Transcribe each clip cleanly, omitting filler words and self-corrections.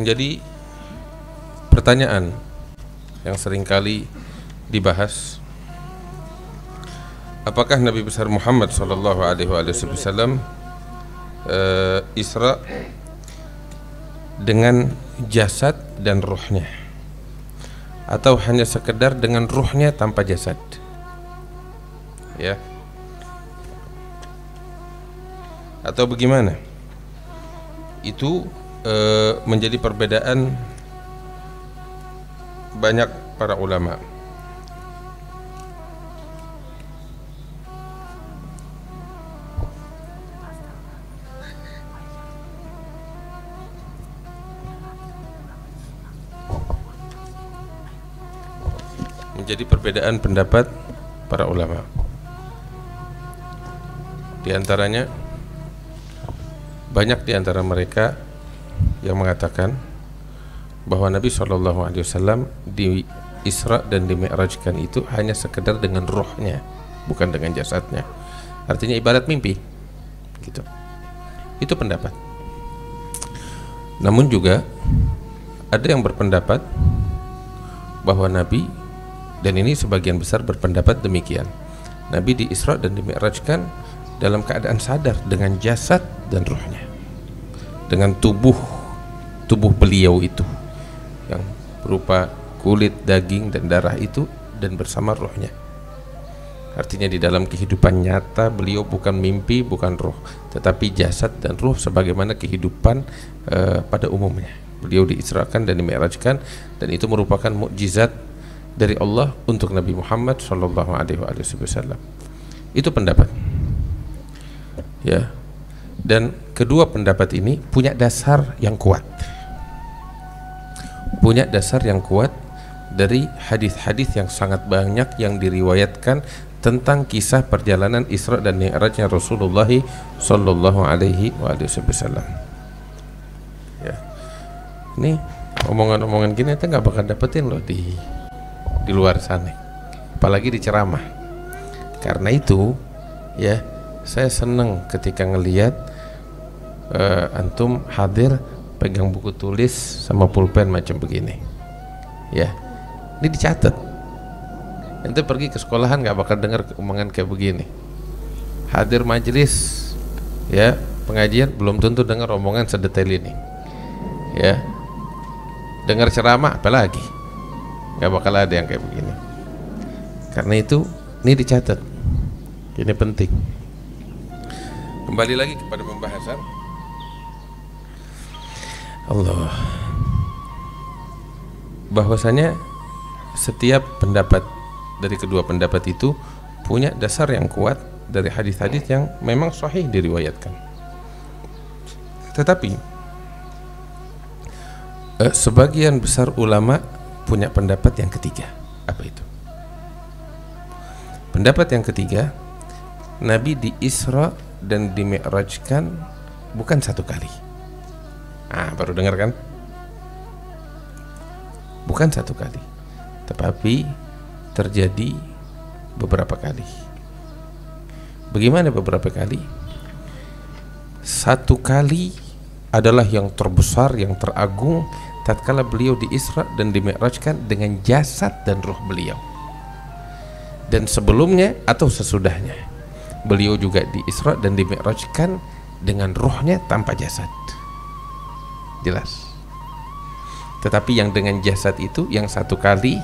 Yang jadi pertanyaan yang seringkali dibahas, apakah Nabi besar Muhammad sallallahu alaihi wasallam Isra dengan jasad dan ruhnya, atau hanya sekedar dengan ruhnya tanpa jasad? Ya, atau bagaimana? Itu menjadi perbedaan banyak para ulama. Menjadi perbedaan pendapat para ulama. Di antaranya, banyak di antara mereka yang mengatakan bahwa Nabi SAW di Isra dan di Mi'rajkan itu hanya sekedar dengan ruhnya, bukan dengan jasadnya. Artinya ibarat mimpi, gitu. Itu pendapat. Namun juga ada yang berpendapat bahwa Nabi, dan ini sebagian besar berpendapat demikian, Nabi di Isra dan di Mi'rajkan dalam keadaan sadar dengan jasad dan ruhnya, dengan tubuh beliau itu yang berupa kulit, daging, dan darah itu, dan bersama ruhnya. Artinya di dalam kehidupan nyata beliau bukan mimpi, bukan ruh, tetapi jasad dan ruh sebagaimana kehidupan pada umumnya. Beliau diisrakan dan dimi'rajkan, dan itu merupakan mukjizat dari Allah untuk Nabi Muhammad sallallahu alaihi wasallam. Itu pendapat. Ya. Dan kedua pendapat ini punya dasar yang kuat. Punya dasar yang kuat dari hadis-hadis yang sangat banyak yang diriwayatkan tentang kisah perjalanan Isra dan Mi'rajnya Rasulullah sallallahu alaihi wasallam. Ya. Ini omongan-omongan gini kita nggak bakal dapetin loh di luar sana, apalagi di ceramah. Karena itu, ya, saya senang ketika ngelihat antum hadir pegang buku tulis sama pulpen macam begini. Ya, ini dicatat. Ente pergi ke sekolahan nggak bakal dengar omongan kayak begini. Hadir majelis, ya, pengajian belum tentu dengar omongan sedetail ini. Ya, dengar ceramah apalagi, nggak bakal ada yang kayak begini. Karena itu ini dicatat. Ini penting. Kembali lagi kepada pembahasan Allah, bahwasanya setiap pendapat dari kedua pendapat itu punya dasar yang kuat dari hadis-hadis yang memang sahih diriwayatkan. Tetapi sebagian besar ulama punya pendapat yang ketiga. Apa itu? Pendapat yang ketiga, Nabi di Isra dan di Mi'rajkan bukan satu kali. Baru dengar kan? Bukan satu kali, tetapi terjadi beberapa kali. Bagaimana beberapa kali? Satu kali adalah yang terbesar, yang teragung, tatkala beliau di Isra dan di Mi'rajkan dengan jasad dan ruh beliau. Dan sebelumnya atau sesudahnya, beliau juga di Isra dan di Mi'rajkan dengan ruhnya tanpa jasad. Jelas. Tetapi yang dengan jasad itu yang satu kali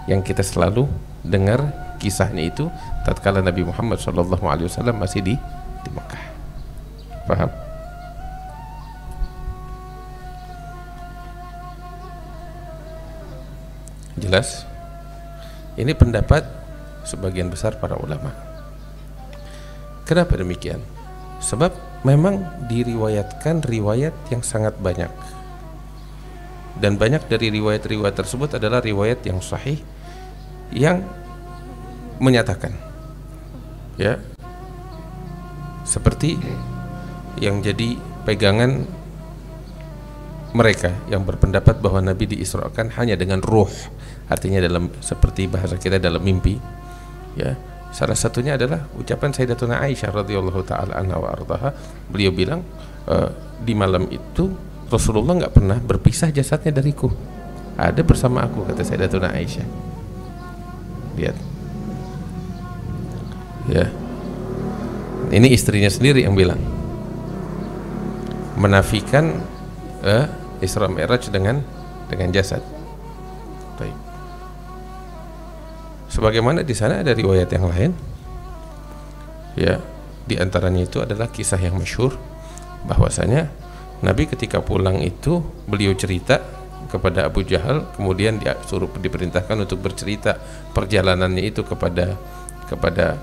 yang kita selalu dengar kisahnya itu tatkala Nabi Muhammad SAW masih di Mekah. Paham? Jelas? Ini pendapat sebagian besar para ulama. Kenapa demikian? Sebab memang diriwayatkan riwayat yang sangat banyak, dan banyak dari riwayat-riwayat tersebut adalah riwayat yang sahih yang menyatakan, ya, seperti yang jadi pegangan mereka yang berpendapat bahwa Nabi diisrakan hanya dengan ruh, artinya dalam, seperti bahasa kita, dalam mimpi. Ya, salah satunya adalah ucapan Sayyidatuna Aisyah radhiyallahu taala anha wa ardhaha. Beliau bilang di malam itu Rasulullah nggak pernah berpisah jasadnya dariku, ada bersama aku, kata Sayyidatuna Aisyah. Lihat ya, ini istrinya sendiri yang bilang, menafikan Isra Mi'raj dengan jasad. Baik. Sebagaimana di sana ada riwayat yang lain, ya, di antaranya itu adalah kisah yang masyhur bahwasanya Nabi ketika pulang itu beliau cerita kepada Abu Jahal, kemudian diperintahkan untuk bercerita perjalanannya itu kepada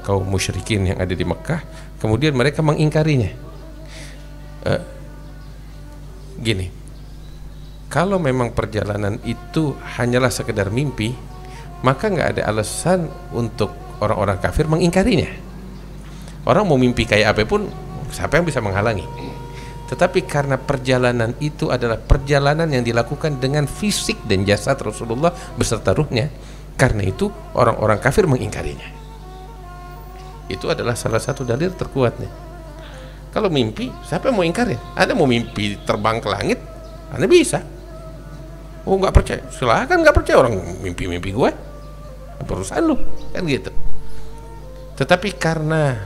kaum musyrikin yang ada di Mekah, kemudian mereka mengingkarinya. Gini, kalau memang perjalanan itu hanyalah sekedar mimpi, maka nggak ada alasan untuk orang-orang kafir mengingkarinya. Orang mau mimpi kayak apapun, siapa yang bisa menghalangi? Tetapi karena perjalanan itu adalah perjalanan yang dilakukan dengan fisik dan jasad Rasulullah beserta ruhnya, karena itu orang-orang kafir mengingkarinya. Itu adalah salah satu dalil terkuatnya. Kalau mimpi, siapa yang mau ingkarin? Anda mau mimpi terbang ke langit, Anda bisa. Oh, nggak percaya? Silahkan nggak percaya, orang mimpi-mimpi gue, perusahaan lu, kan gitu. Tetapi karena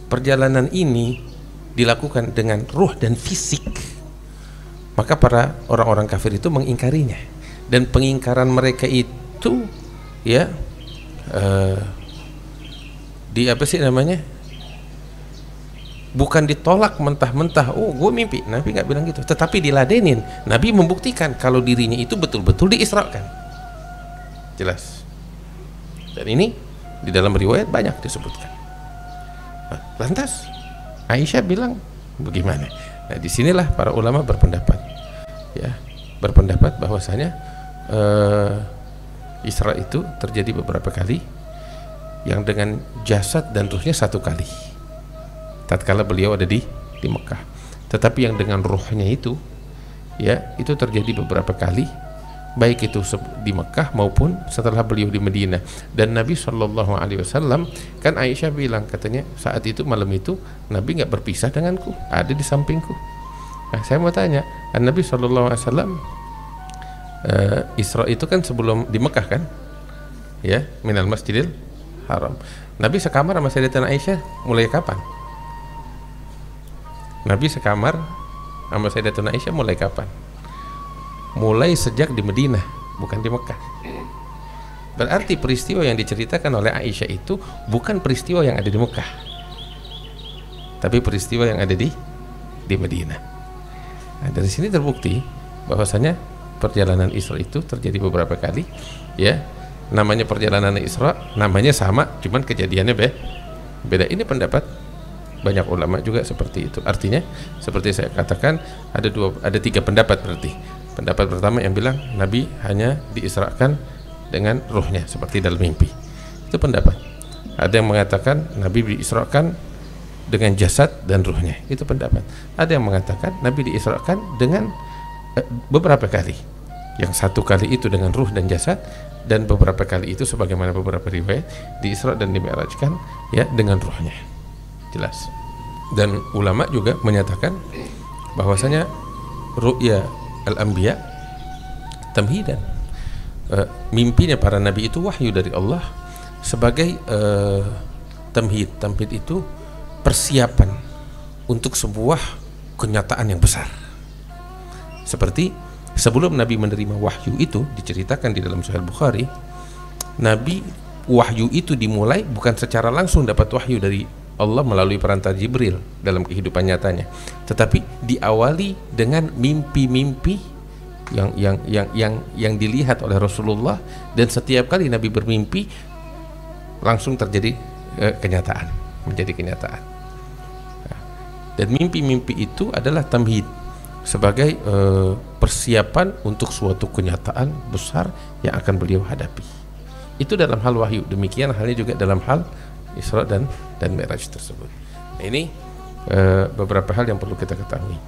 perjalanan ini dilakukan dengan ruh dan fisik, maka para orang-orang kafir itu mengingkarinya, dan pengingkaran mereka itu ya bukan ditolak mentah-mentah, oh gue mimpi. Nabi nggak bilang gitu, tetapi diladenin. Nabi membuktikan kalau dirinya itu betul-betul diisrakan, jelas. Dan ini di dalam riwayat banyak disebutkan. Nah, lantas Aisyah bilang bagaimana? Nah, disinilah para ulama berpendapat, ya, berpendapat bahwasanya Isra itu terjadi beberapa kali, yang dengan jasad dan ruhnya satu kali, tatkala beliau ada di Mekah. Tetapi yang dengan ruhnya itu, ya, itu terjadi beberapa kali, baik itu di Mekah maupun setelah beliau di Madinah. Dan Nabi SAW, kan Aisyah bilang, katanya saat itu, malam itu Nabi nggak berpisah denganku, ada di sampingku. Nah, saya mau tanya, Nabi SAW Isra itu kan sebelum di Mekah kan, ya, minal Masjidil Haram. Nabi sekamar sama Sayyidatuna Aisyah mulai kapan? Nabi sekamar sama Sayyidatuna Aisyah mulai kapan? Mulai sejak di Madinah, bukan di Mekah. Berarti peristiwa yang diceritakan oleh Aisyah itu bukan peristiwa yang ada di Mekah, tapi peristiwa yang ada di Madinah. Nah, dari sini terbukti bahwasanya perjalanan Isra itu terjadi beberapa kali, ya. Namanya perjalanan Isra, namanya sama, cuman kejadiannya beda. Ini pendapat banyak ulama juga seperti itu. Artinya seperti saya katakan, ada tiga pendapat berarti. Pendapat pertama yang bilang Nabi hanya diisrakan dengan ruhnya seperti dalam mimpi, itu pendapat. Ada yang mengatakan Nabi diisrakan dengan jasad dan ruhnya, itu pendapat. Ada yang mengatakan Nabi diisrakan dengan beberapa kali, yang satu kali itu dengan ruh dan jasad, dan beberapa kali itu sebagaimana beberapa riwayat diisra dan dimi'rajkan, ya, dengan ruhnya, jelas. Dan ulama juga menyatakan bahwasanya ru'ya al-anbiya tamhidan, mimpinya para nabi itu wahyu dari Allah sebagai tamhid. Tamhid itu persiapan untuk sebuah kenyataan yang besar. Seperti sebelum Nabi menerima wahyu itu, diceritakan di dalam Sahih Bukhari, Nabi, wahyu itu dimulai bukan secara langsung dapat wahyu dari Allah melalui perantara Jibril dalam kehidupan nyatanya, tetapi diawali dengan mimpi-mimpi yang dilihat oleh Rasulullah, dan setiap kali Nabi bermimpi langsung terjadi kenyataan, menjadi kenyataan. Dan mimpi-mimpi itu adalah tamhid, sebagai persiapan untuk suatu kenyataan besar yang akan beliau hadapi. Itu dalam hal wahyu. Demikian halnya juga dalam hal Isra dan Mi'raj tersebut. Nah, ini beberapa hal yang perlu kita ketahui.